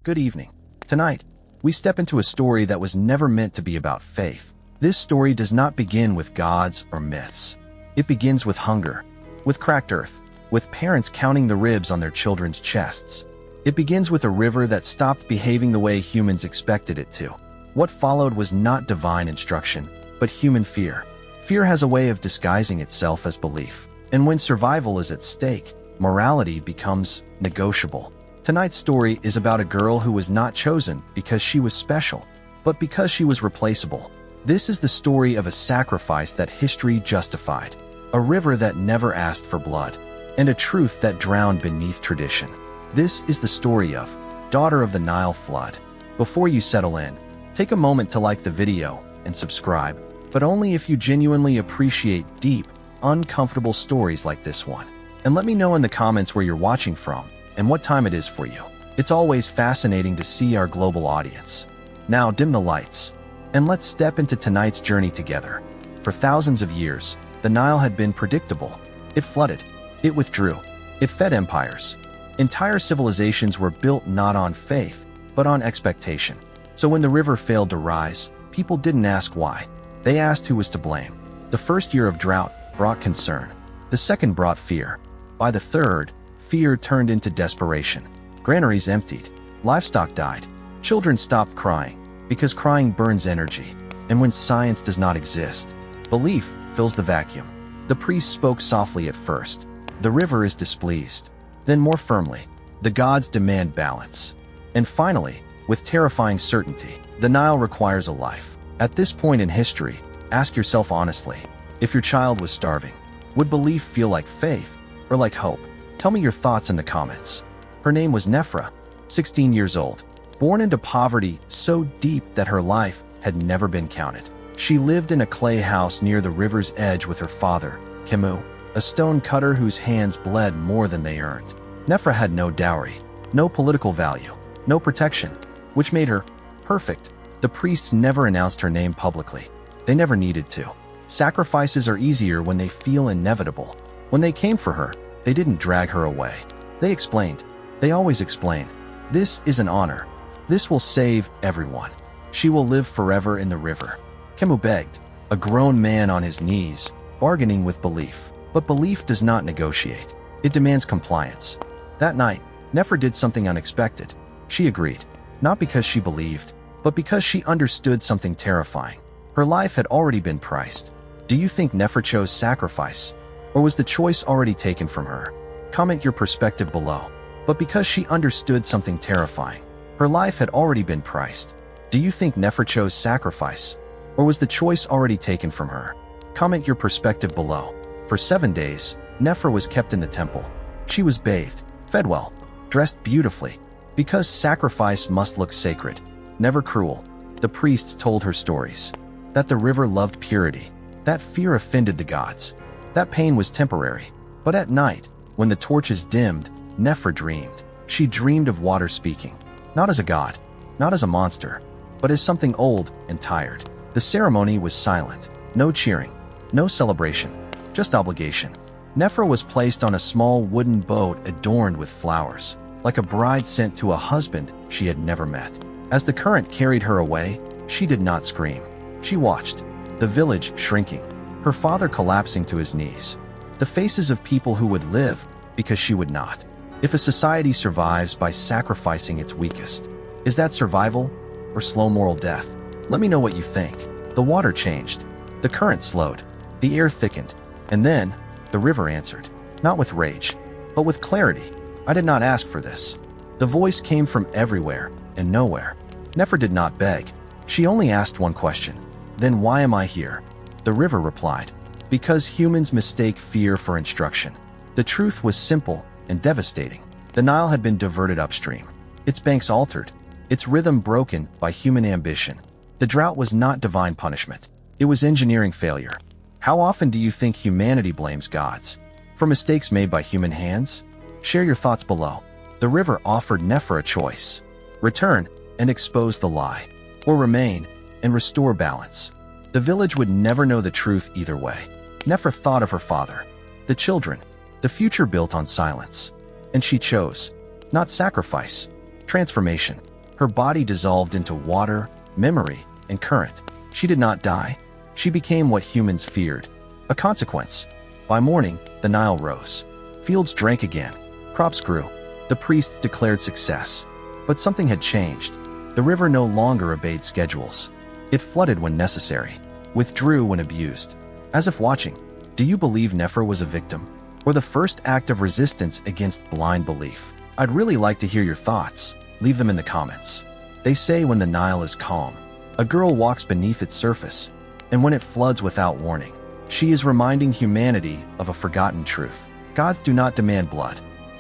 Good evening. Tonight, we step into a story that was never meant to be about faith. This story does not begin with gods or myths. It begins with hunger, with cracked earth, with parents counting the ribs on their children's chests. It begins with a river that stopped behaving the way humans expected it to. What followed was not divine instruction, but human fear. Fear has a way of disguising itself as belief. And when survival is at stake, morality becomes negotiable. Tonight's story is about a girl who was not chosen because she was special, but because she was replaceable. This is the story of a sacrifice that history justified, a river that never asked for blood, and a truth that drowned beneath tradition. This is the story of Daughter of the Nile Flood. Before you settle in, take a moment to like the video and subscribe, but only if you genuinely appreciate deep, uncomfortable stories like this one. And let me know in the comments where you're watching from and what time it is for you. It's always fascinating to see our global audience. Now dim the lights, and let's step into tonight's journey together. For thousands of years, the Nile had been predictable. It flooded, it withdrew, it fed empires. Entire civilizations were built not on faith, but on expectation. So when the river failed to rise, people didn't ask why. They asked who was to blame. The first year of drought brought concern. The second brought fear. By the third, fear turned into desperation. Granaries emptied. Livestock died. Children stopped crying, because crying burns energy. And when science does not exist, belief fills the vacuum. The priest spoke softly at first. The river is displeased. Then more firmly, the gods demand balance. And finally, with terrifying certainty, the Nile requires a life. At this point in history, ask yourself honestly, if your child was starving, would belief feel like faith or like hope? Tell me your thoughts in the comments. Her name was Nephra, 16 years old, born into poverty so deep that her life had never been counted. She lived in a clay house near the river's edge with her father, Kemu, a stone cutter whose hands bled more than they earned. Nephra had no dowry, no political value, no protection, which made her perfect. The priests never announced her name publicly. They never needed to. Sacrifices are easier when they feel inevitable. When they came for her, they didn't drag her away. They explained. They always explain. This is an honor. This will save everyone. She will live forever in the river. Kemu begged, a grown man on his knees, bargaining with belief. But belief does not negotiate. It demands compliance. That night, Nephra did something unexpected. She agreed, not because she believed, but because she understood something terrifying. Her life had already been priced. Do you think Nephra chose sacrifice? Or was the choice already taken from her? Comment your perspective below. But because she understood something terrifying, her life had already been priced. Do you think Nephra chose sacrifice? Or was the choice already taken from her? Comment your perspective below. For 7 days, Nephra was kept in the temple. She was bathed, fed well, dressed beautifully, because sacrifice must look sacred, never cruel. The priests told her stories. That the river loved purity. That fear offended the gods. That pain was temporary. But at night, when the torches dimmed, Nephra dreamed. She dreamed of water speaking. Not as a god, not as a monster, but as something old and tired. The ceremony was silent. No cheering, no celebration, just obligation. Nephra was placed on a small wooden boat adorned with flowers, like a bride sent to a husband she had never met. As the current carried her away, she did not scream. She watched, the village shrinking, her father collapsing to his knees, the faces of people who would live because she would not. If a society survives by sacrificing its weakest, is that survival or slow moral death? Let me know what you think. The water changed. The current slowed. The air thickened. And then, the river answered, not with rage, but with clarity. I did not ask for this. The voice came from everywhere and nowhere. Nephra did not beg. She only asked one question. Then why am I here? The river replied, because humans mistake fear for instruction. The truth was simple and devastating. The Nile had been diverted upstream. Its banks altered, its rhythm broken by human ambition. The drought was not divine punishment. It was engineering failure. How often do you think humanity blames gods for mistakes made by human hands? Share your thoughts below. The river offered Nephra a choice. Return and expose the lie, or remain and restore balance. The village would never know the truth either way. Nephra thought of her father, the children, the future built on silence. And she chose, not sacrifice, transformation. Her body dissolved into water, memory, and current. She did not die. She became what humans feared, a consequence. By morning, the Nile rose. Fields drank again. Crops grew. The priests declared success. But something had changed. The river no longer obeyed schedules. It flooded when necessary, withdrew when abused. As if watching, do you believe Nephra was a victim, or the first act of resistance against blind belief? I'd really like to hear your thoughts. Leave them in the comments. They say when the Nile is calm, a girl walks beneath its surface, and when it floods without warning, she is reminding humanity of a forgotten truth. Gods do not demand blood.